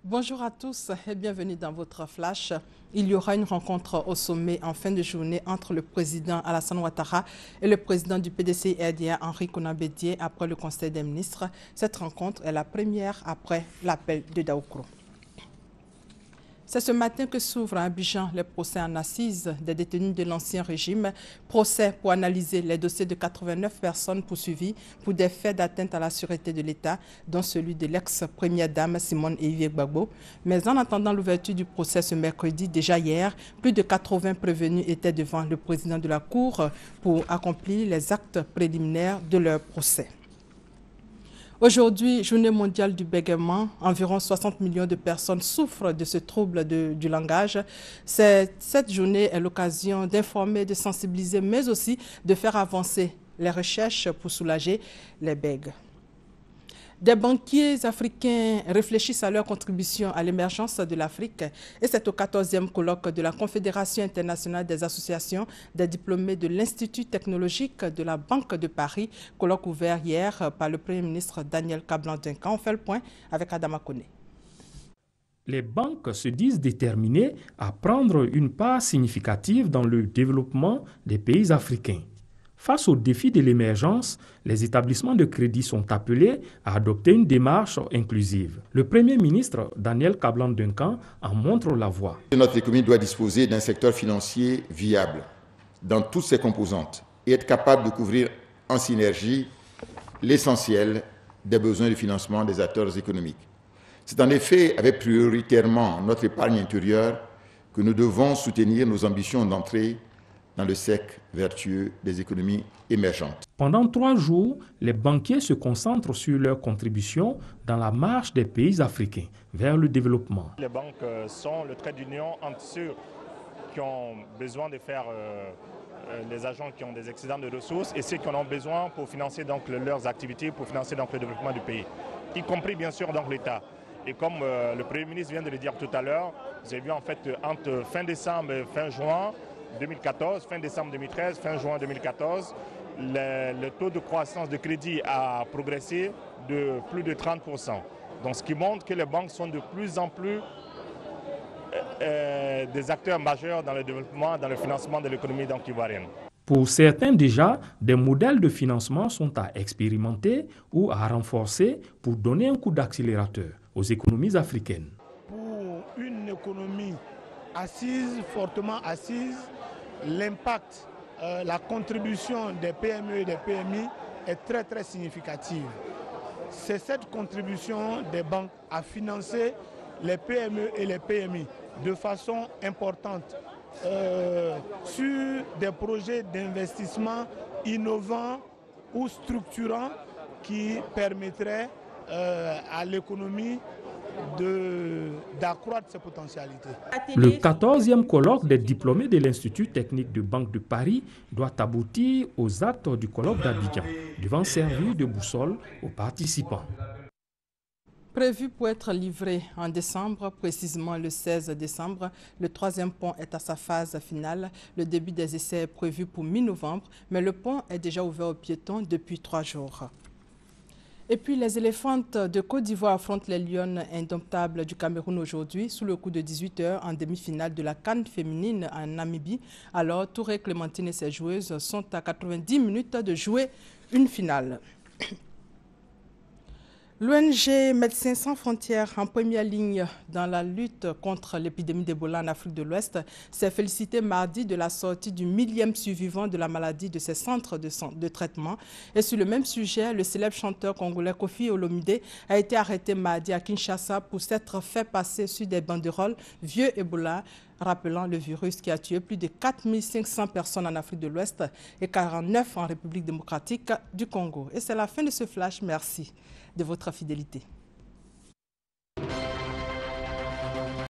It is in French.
Bonjour à tous et bienvenue dans votre flash. Il y aura une rencontre au sommet en fin de journée entre le président Alassane Ouattara et le président du PDC-RDA Henri Konan Bédié après le Conseil des ministres. Cette rencontre est la première après l'appel de Daoukro. C'est ce matin que s'ouvrent à Abidjan les procès en assises des détenus de l'Ancien Régime. Procès pour analyser les dossiers de 89 personnes poursuivies pour des faits d'atteinte à la sûreté de l'État, dont celui de l'ex-première dame Simone Eivie Gbagbo. Mais en attendant l'ouverture du procès ce mercredi, déjà hier, plus de 80 prévenus étaient devant le président de la Cour pour accomplir les actes préliminaires de leur procès. Aujourd'hui, journée mondiale du bégaiement, environ 60 millions de personnes souffrent de ce trouble du langage. Cette journée est l'occasion d'informer, de sensibiliser, mais aussi de faire avancer les recherches pour soulager les bègues. Des banquiers africains réfléchissent à leur contribution à l'émergence de l'Afrique et c'est au 14e colloque de la Confédération internationale des associations des diplômés de l'Institut technologique de la Banque de Paris, colloque ouvert hier par le Premier ministre Daniel Kablan-Duncan. On fait le point avec Adama Koné. Les banques se disent déterminées à prendre une part significative dans le développement des pays africains. Face au défi de l'émergence, les établissements de crédit sont appelés à adopter une démarche inclusive. Le Premier ministre Daniel Kablan-Duncan en montre la voie. Notre économie doit disposer d'un secteur financier viable dans toutes ses composantes et être capable de couvrir en synergie l'essentiel des besoins de financement des acteurs économiques. C'est en effet avec prioritairement notre épargne intérieure que nous devons soutenir nos ambitions d'entrée dans le cercle vertueux des économies émergentes. Pendant 3 jours, les banquiers se concentrent sur leur contribution dans la marche des pays africains vers le développement. Les banques sont le trait d'union entre ceux qui ont besoin de faire les agents qui ont des excédents de ressources et ceux qui en ont besoin pour financer donc leurs activités, pour financer donc le développement du pays, y compris bien sûr donc l'État. Et comme le Premier ministre vient de le dire tout à l'heure, vous avez vu en fait entre fin décembre et fin juin 2014, fin décembre 2013, fin juin 2014, le taux de croissance de crédit a progressé de plus de 30%. Donc ce qui montre que les banques sont de plus en plus des acteurs majeurs dans le développement, dans le financement de l'économie ivoirienne. Pour certains déjà, des modèles de financement sont à expérimenter ou à renforcer pour donner un coup d'accélérateur aux économies africaines. Pour une économie assise, fortement assise, l'impact, la contribution des PME et des PMI est très significative. C'est cette contribution des banques à financer les PME et les PMI de façon importante sur des projets d'investissement innovants ou structurants qui permettraient à l'économie d'accroître ses potentialités. Le 14e colloque des diplômés de l'Institut technique de Banque de Paris doit aboutir aux actes du colloque d'Abidjan, devant servir de boussole aux participants. Prévu pour être livré en décembre, précisément le 16 décembre, le 3e pont est à sa phase finale. Le début des essais est prévu pour mi-novembre, mais le pont est déjà ouvert aux piétons depuis 3 jours. Et puis les éléphantes de Côte d'Ivoire affrontent les lionnes indomptables du Cameroun aujourd'hui sous le coup de 18 h en demi-finale de la CAN féminine en Namibie. Alors Touré, Clémentine et ses joueuses sont à 90 minutes de jouer une finale. L'ONG Médecins sans frontières, en première ligne dans la lutte contre l'épidémie d'Ebola en Afrique de l'Ouest, s'est félicité mardi de la sortie du 1000e survivant de la maladie de ses centres de traitement. Et sur le même sujet, le célèbre chanteur congolais Kofi Olomide a été arrêté mardi à Kinshasa pour s'être fait passer sur des banderoles « Vieux Ebola », rappelant le virus qui a tué plus de 4500 personnes en Afrique de l'Ouest et 49 en République démocratique du Congo. Et c'est la fin de ce flash. Merci de votre fidélité.